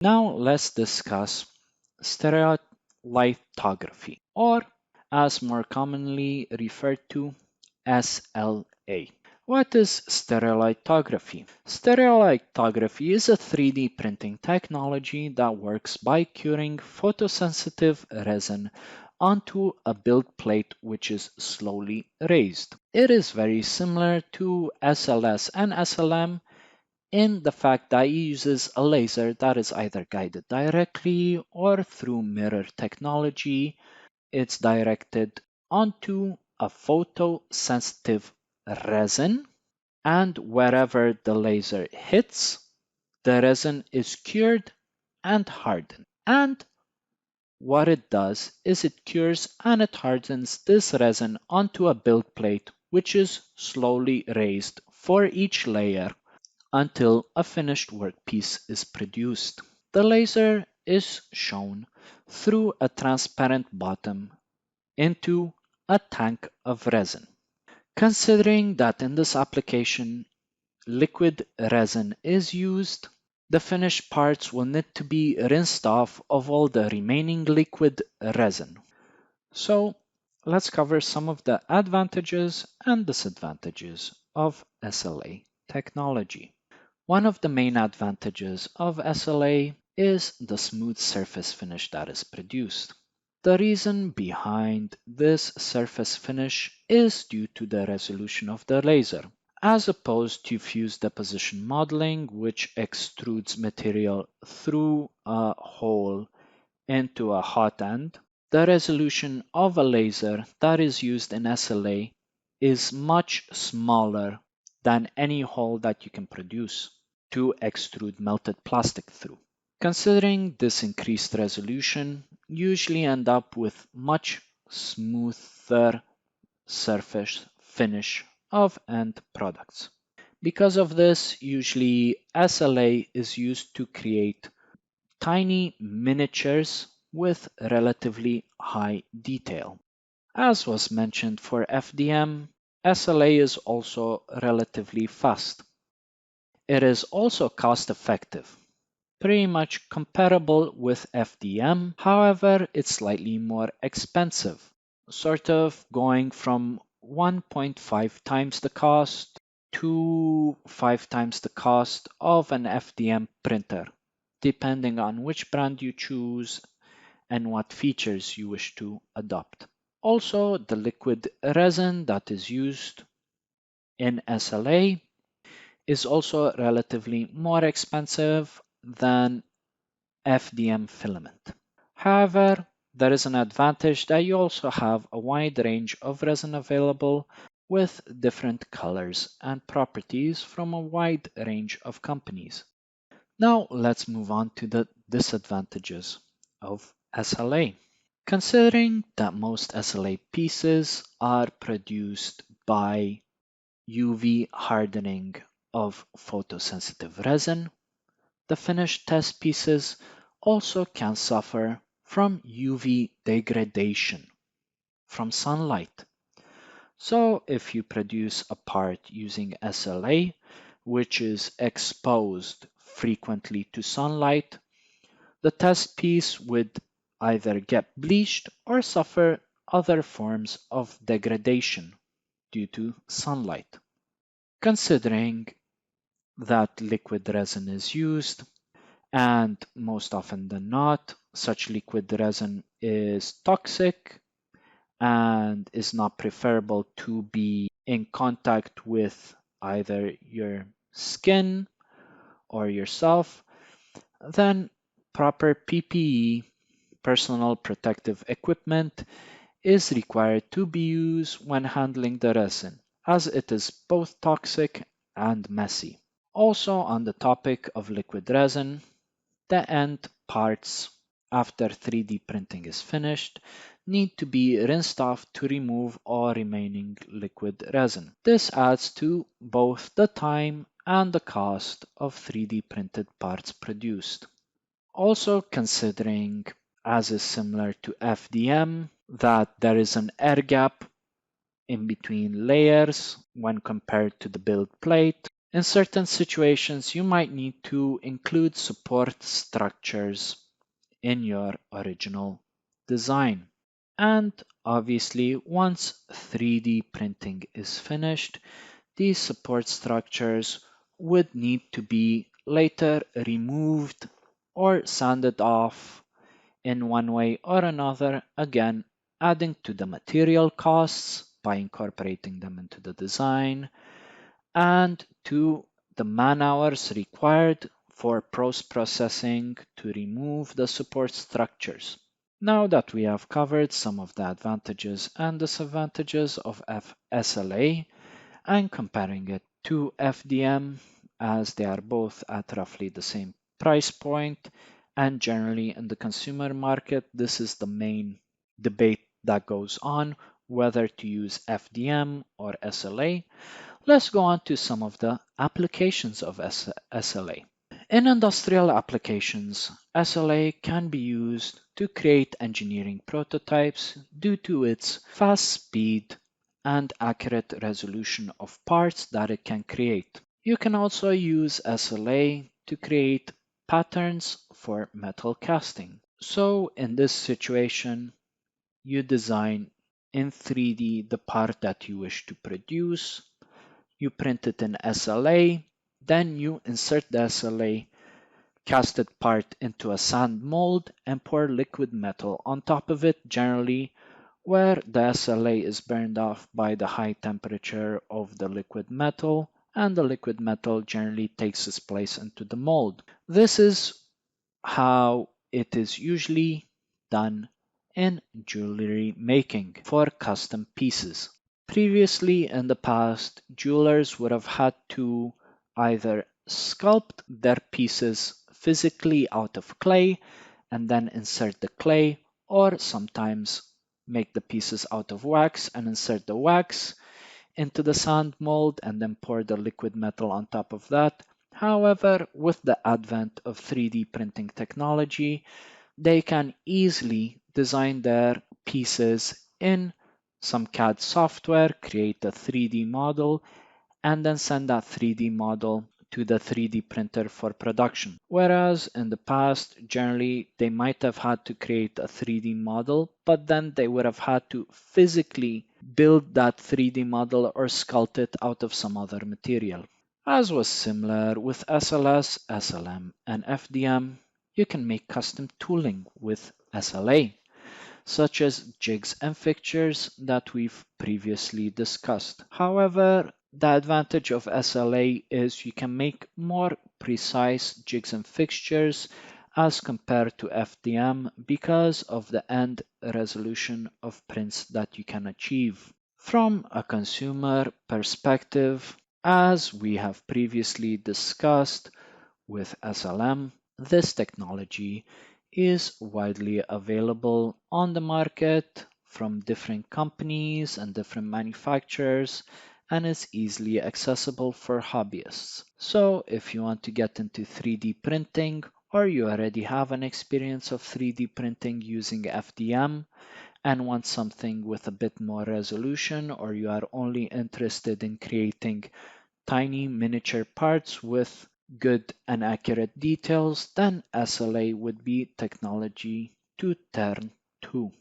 Now let's discuss stereolithography, or as more commonly referred to, SLA. What is stereolithography? Stereolithography is a 3D printing technology that works by curing photosensitive resin onto a build plate which is slowly raised. It is very similar to SLS and SLM in the fact that it uses a laser that is either guided directly or through mirror technology. It's directed onto a photosensitive resin, and wherever the laser hits, the resin is cured and hardened. And what it does is it cures and it hardens this resin onto a build plate, which is slowly raised for each layer until a finished workpiece is produced. The laser is shown through a transparent bottom into a tank of resin. Considering that in this application liquid resin is used, the finished parts will need to be rinsed off of all the remaining liquid resin. So let's cover some of the advantages and disadvantages of SLA technology. One of the main advantages of SLA is the smooth surface finish that is produced. The reason behind this surface finish is due to the resolution of the laser, as opposed to fuse deposition modeling, which extrudes material through a hole into a hot end. The resolution of a laser that is used in SLA is much smaller than any hole that you can produce to extrude melted plastic through. Considering this increased resolution, you usually end up with much smoother surface finish of end products. Because of this, usually SLA is used to create tiny miniatures with relatively high detail. As was mentioned for FDM, SLA is also relatively fast. It is also cost effective, pretty much comparable with FDM, however, it's slightly more expensive, sort of going from 1.5 times the cost to 5 times the cost of an FDM printer, depending on which brand you choose and what features you wish to adopt. Also, the liquid resin that is used in SLA is also relatively more expensive than FDM filament. However, there is an advantage that you also have a wide range of resin available with different colors and properties from a wide range of companies. Now let's move on to the disadvantages of SLA. Considering that most SLA pieces are produced by UV hardening of photosensitive resin, the finished test pieces also can suffer from UV degradation from sunlight. So if you produce a part using SLA, which is exposed frequently to sunlight, the test piece would either get bleached or suffer other forms of degradation due to sunlight. Considering that liquid resin is used, and most often than not, such liquid resin is toxic and is not preferable to be in contact with either your skin or yourself, then proper PPE, personal protective equipment, is required to be used when handling the resin, as it is both toxic and messy. Also, on the topic of liquid resin, the end parts after 3D printing is finished need to be rinsed off to remove all remaining liquid resin. This adds to both the time and the cost of 3D printed parts produced. Also considering, as is similar to FDM, that there is an air gap in between layers when compared to the build plate, In certain situations, you might need to include support structures in your original design. And obviously, once 3D printing is finished, these support structures would need to be later removed or sanded off in one way or another, again, adding to the material costs by incorporating them into the design and to the man-hours required for post-processing to remove the support structures. Now that we have covered some of the advantages and disadvantages of SLA and comparing it to FDM, as they are both at roughly the same price point, and generally in the consumer market, this is the main debate that goes on whether to use FDM or SLA. Let's go on to some of the applications of SLA. In industrial applications, SLA can be used to create engineering prototypes due to its fast speed and accurate resolution of parts that it can create. You can also use SLA to create patterns for metal casting. So in this situation, you design in 3D the part that you wish to produce, you print it in SLA, then you insert the SLA casted part into a sand mold and pour liquid metal on top of it, generally where the SLA is burned off by the high temperature of the liquid metal, and the liquid metal generally takes its place into the mold. This is how it is usually done in jewelry making for custom pieces. Previously, in the past, jewelers would have had to either sculpt their pieces physically out of clay and then insert the clay, or sometimes make the pieces out of wax and insert the wax into the sand mold and then pour the liquid metal on top of that. However, with the advent of 3D printing technology, they can easily design their pieces in some CAD software, create a 3D model, and then send that 3D model to the 3D printer for production. Whereas in the past, generally, they might have had to create a 3D model, but then they would have had to physically build that 3D model or sculpt it out of some other material. As was similar with SLS, SLM, and FDM, you can make custom tooling with SLA, such as jigs and fixtures that we've previously discussed. However, the advantage of SLA is you can make more precise jigs and fixtures as compared to FDM because of the end resolution of prints that you can achieve. From a consumer perspective, as we have previously discussed with SLM, this technology is widely available on the market from different companies and different manufacturers and is easily accessible for hobbyists. So if you want to get into 3D printing or you already have an experience of 3D printing using FDM and want something with a bit more resolution, or you are only interested in creating tiny miniature parts with good and accurate details, then SLA would be technology to turn to.